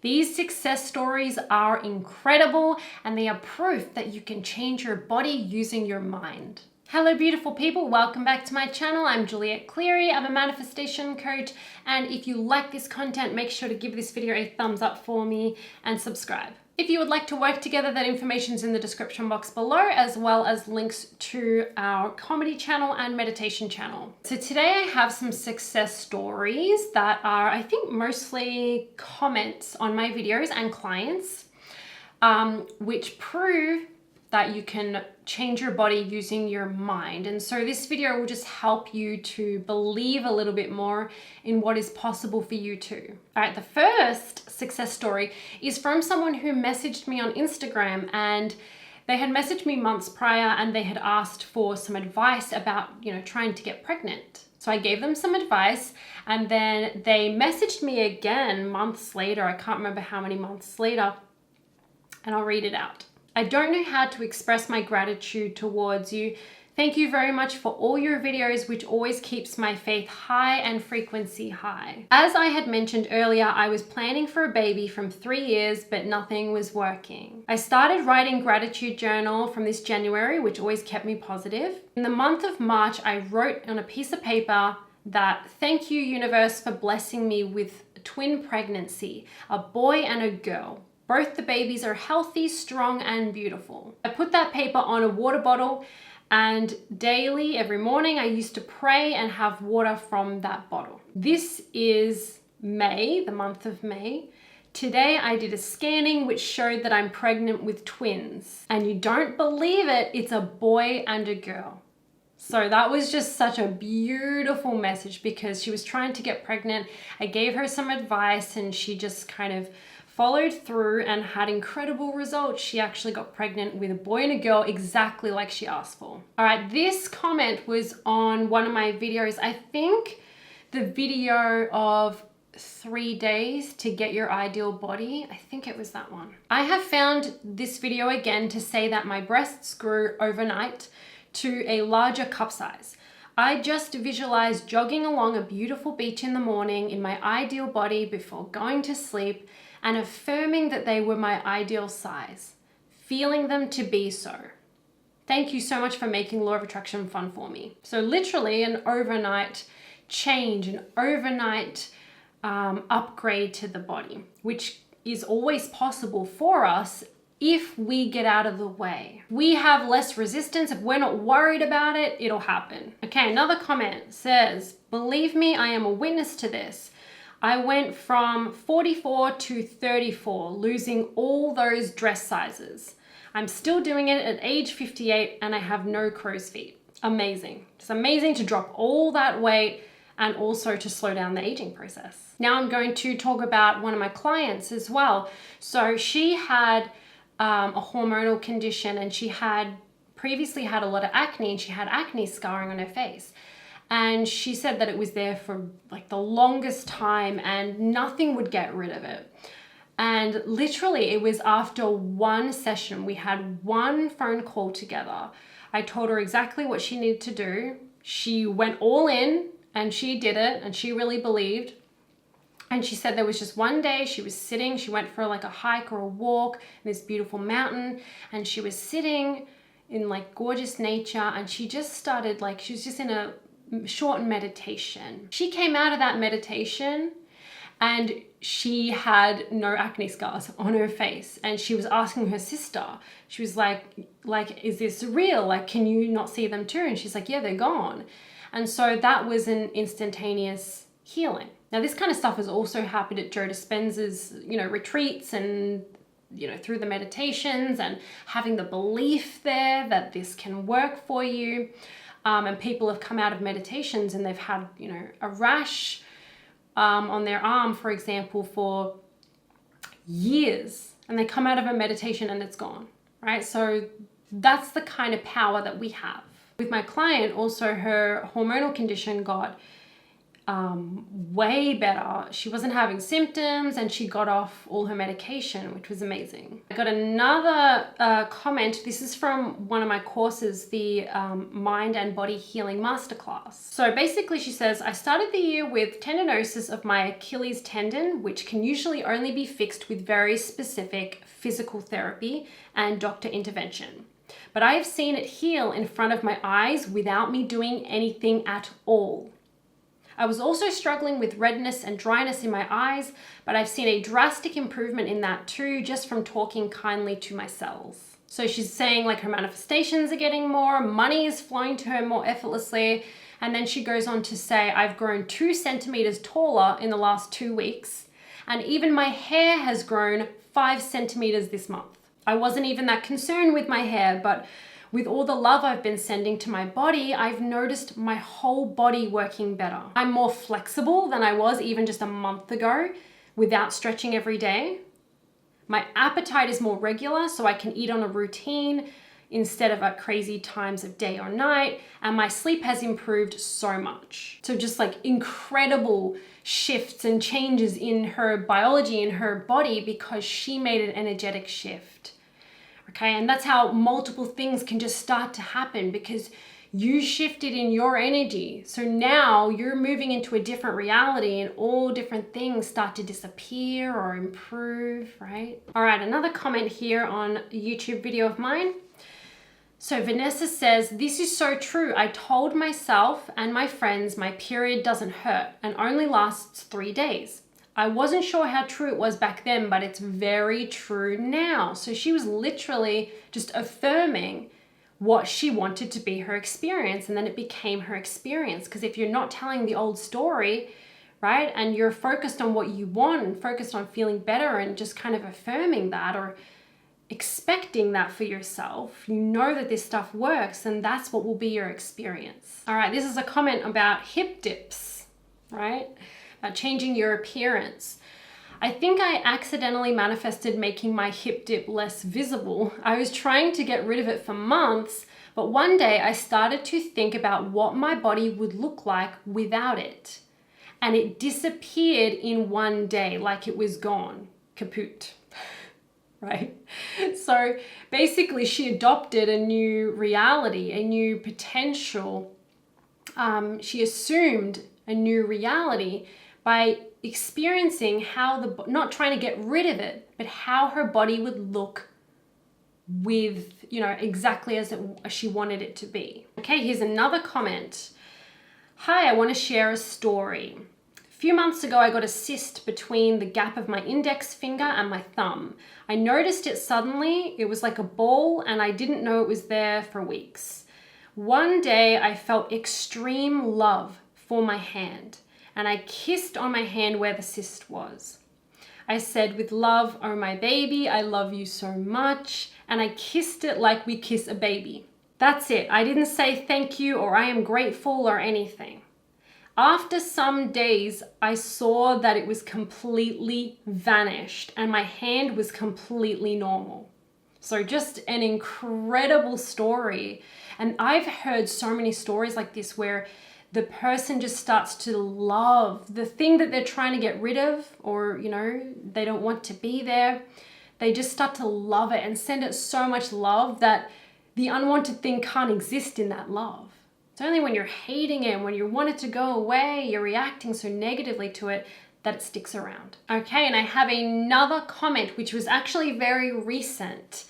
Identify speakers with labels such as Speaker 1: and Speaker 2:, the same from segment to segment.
Speaker 1: These success stories are incredible and they are proof that you can change your body using your mind. Hello beautiful people, welcome back to my channel. I'm Juliet Cleary, I'm a manifestation coach, and if you like this content, make sure to give this video a thumbs up for me and subscribe. If you would like to work together, that information is in the description box below, as well as links to our comedy channel and meditation channel. So today I have some success stories that are, I think, mostly comments on my videos and clients, which prove that you can change your body using your mind. And so this video will just help you to believe a little bit more in what is possible for you too. All right, the first success story is from someone who messaged me on Instagram, and they had messaged me months prior and they had asked for some advice about, trying to get pregnant. So I gave them some advice, and then they messaged me again months later. I can't remember how many months later, and I'll read it out. I don't know how to express my gratitude towards you. Thank you very much for all your videos, which always keeps my faith high and frequency high. As I had mentioned earlier, I was planning for a baby from 3 years, but nothing was working. I started writing gratitude journal from this January, which always kept me positive. In the month of March, I wrote on a piece of paper that thank you, universe, for blessing me with a twin pregnancy, a boy and a girl. Both the babies are healthy, strong, and beautiful. I put that paper on a water bottle, and daily, every morning, I used to pray and have water from that bottle. This is May, the month of May. Today, I did a scanning which showed that I'm pregnant with twins. And you don't believe it, it's a boy and a girl. So that was just such a beautiful message because she was trying to get pregnant. I gave her some advice and she just kind of followed through and had incredible results. She actually got pregnant with a boy and a girl exactly like she asked for. All right, this comment was on one of my videos. I think the video of 3 days to get your ideal body. I think it was that one. I have found this video again to say that my breasts grew overnight to a larger cup size. I just visualized jogging along a beautiful beach in the morning in my ideal body before going to sleep and affirming that they were my ideal size, feeling them to be so. Thank you so much for making Law of Attraction fun for me. So literally an overnight change, an overnight upgrade to the body, which is always possible for us if we get out of the way. We have less resistance. If we're not worried about it, it'll happen. Okay, another comment says, believe me, I am a witness to this. I went from 44 to 34, losing all those dress sizes. I'm still doing it at age 58 and I have no crow's feet. Amazing. It's amazing to drop all that weight and also to slow down the aging process. Now I'm going to talk about one of my clients as well. So she had a hormonal condition, and she had previously had a lot of acne, and she had acne scarring on her face. And she said that it was there for like the longest time and nothing would get rid of it. And literally it was after one session, we had one phone call together. I told her exactly what she needed to do. She went all in and she did it, and she really believed. And she said there was just one day she was sitting, she went for like a hike or a walk in this beautiful mountain, and she was sitting in like gorgeous nature, and she just started she was just in a short meditation. She came out of that meditation and she had no acne scars on her face, and she was asking her sister, she was like, is this real? Like, can you not see them too? And she's like, yeah, they're gone. And so that was an instantaneous healing. Now, this kind of stuff has also happened at Joe Dispenza's, retreats and, through the meditations and having the belief there that this can work for you. And people have come out of meditations and they've had, a rash on their arm, for example, for years. And they come out of a meditation and it's gone, right? So that's the kind of power that we have. With my client, also her hormonal condition got way better. She wasn't having symptoms and she got off all her medication, which was amazing. I got another comment. This is from one of my courses, the Mind and Body Healing Masterclass. So basically she says, I started the year with tendinosis of my Achilles tendon, which can usually only be fixed with very specific physical therapy and doctor intervention. But I have seen it heal in front of my eyes without me doing anything at all. I was also struggling with redness and dryness in my eyes, but I've seen a drastic improvement in that too, just from talking kindly to my cells. So she's saying like her manifestations are getting more, money is flowing to her more effortlessly. And then she goes on to say, I've grown 2 centimeters taller in the last 2 weeks. And even my hair has grown 5 centimeters this month. I wasn't even that concerned with my hair, but with all the love I've been sending to my body, I've noticed my whole body working better. I'm more flexible than I was even just a month ago without stretching every day. My appetite is more regular, so I can eat on a routine instead of at crazy times of day or night. And my sleep has improved so much. So just like incredible shifts and changes in her biology, in her body, because she made an energetic shift. Okay, and that's how multiple things can just start to happen because you shifted in your energy. So now you're moving into a different reality and all different things start to disappear or improve, right? All right, another comment here on a YouTube video of mine. So Vanessa says, this is so true. I told myself and my friends my period doesn't hurt and only lasts 3 days. I wasn't sure how true it was back then, but it's very true now. So she was literally just affirming what she wanted to be her experience, and then it became her experience. Because if you're not telling the old story, right, and you're focused on what you want and focused on feeling better and just kind of affirming that or expecting that for yourself, you know that this stuff works, and that's what will be your experience. All right, this is a comment about hip dips, right? Changing your appearance. I think I accidentally manifested making my hip dip less visible. I was trying to get rid of it for months, but one day I started to think about what my body would look like without it. And it disappeared in one day, like it was gone, kaput, right? So basically she adopted a new reality, a new potential. She assumed a new reality by experiencing how not trying to get rid of it, but how her body would look with, exactly as she wanted it to be. Okay, here's another comment. Hi, I want to share a story. A few months ago, I got a cyst between the gap of my index finger and my thumb. I noticed it suddenly. It was like a ball, and I didn't know it was there for weeks. One day, I felt extreme love for my hand, and I kissed on my hand where the cyst was. I said, with love, oh my baby, I love you so much. And I kissed it like we kiss a baby. That's it. I didn't say thank you or I am grateful or anything. After some days, I saw that it was completely vanished and my hand was completely normal. So just an incredible story. And I've heard so many stories like this where the person just starts to love the thing that they're trying to get rid of, or, they don't want to be there. They just start to love it and send it so much love that the unwanted thing can't exist in that love. It's only when you're hating it, when you want it to go away, you're reacting so negatively to it, that it sticks around. Okay, and I have another comment, which was actually very recent.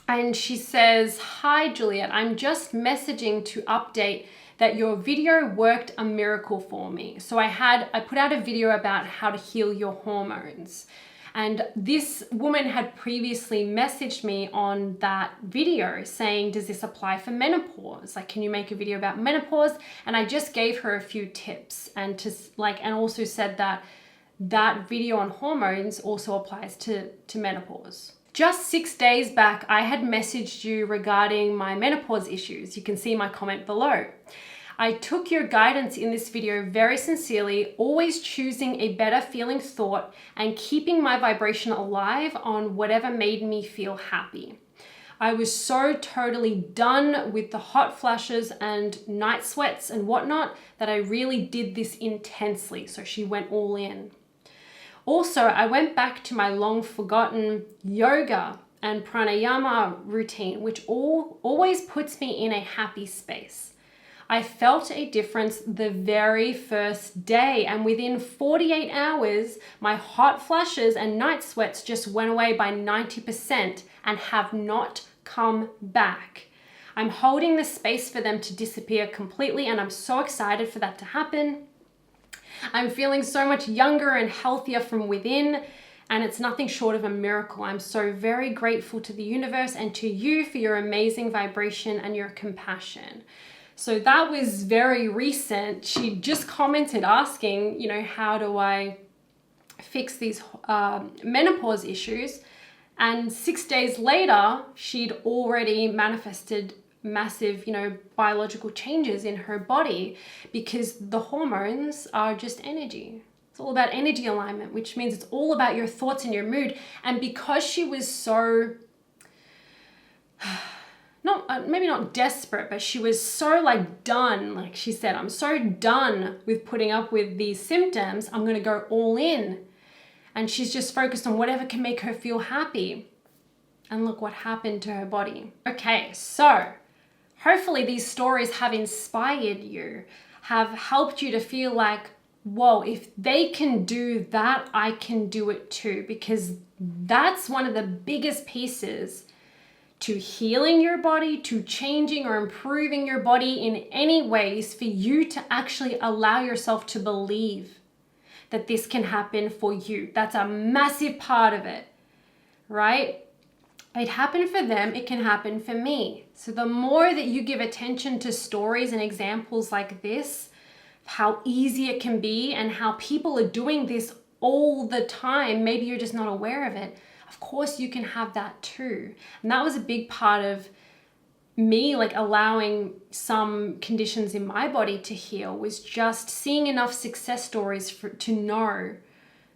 Speaker 1: And she says, hi, Juliet, I'm just messaging to update that your video worked a miracle for me. So I put out a video about how to heal your hormones. And this woman had previously messaged me on that video saying, does this apply for menopause? Like, can you make a video about menopause? And I just gave her a few tips and also said that that video on hormones also applies to menopause. Just 6 days back, I had messaged you regarding my menopause issues. You can see my comment below. I took your guidance in this video very sincerely, always choosing a better feeling thought and keeping my vibration alive on whatever made me feel happy. I was so totally done with the hot flashes and night sweats and whatnot that I really did this intensely. So she went all in. Also, I went back to my long forgotten yoga and pranayama routine, which always puts me in a happy space. I felt a difference the very first day, and within 48 hours, my hot flashes and night sweats just went away by 90% and have not come back. I'm holding the space for them to disappear completely, and I'm so excited for that to happen. I'm feeling so much younger and healthier from within, and it's nothing short of a miracle. I'm so very grateful to the universe and to you for your amazing vibration and your compassion. So that was very recent. She just commented asking, how do I fix these menopause issues? And 6 days later, she'd already manifested massive, biological changes in her body, because the hormones are just energy. It's all about energy alignment, which means it's all about your thoughts and your mood. And because she was so maybe not desperate, but she was so done. Like she said, I'm so done with putting up with these symptoms. I'm going to go all in. And she's just focused on whatever can make her feel happy. And look what happened to her body. Okay, so hopefully these stories have inspired you, have helped you to feel like, whoa, if they can do that, I can do it too. Because that's one of the biggest pieces to healing your body, to changing or improving your body in any ways, for you to actually allow yourself to believe that this can happen for you. That's a massive part of it, right? It happened for them, it can happen for me. So the more that you give attention to stories and examples like this, how easy it can be and how people are doing this all the time, maybe you're just not aware of it. Of course you can have that too. And that was a big part of me allowing some conditions in my body to heal, was just seeing enough success stories to know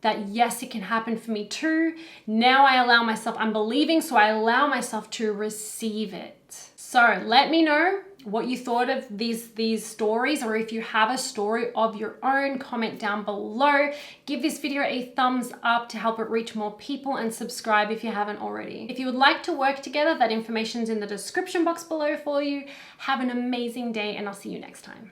Speaker 1: that yes, it can happen for me too. Now I allow myself, I'm believing, so I allow myself to receive it. So let me know what you thought of these stories, or if you have a story of your own, comment down below. Give this video a thumbs up to help it reach more people, and subscribe if you haven't already. If you would like to work together, that information's in the description box below for you. Have an amazing day, and I'll see you next time.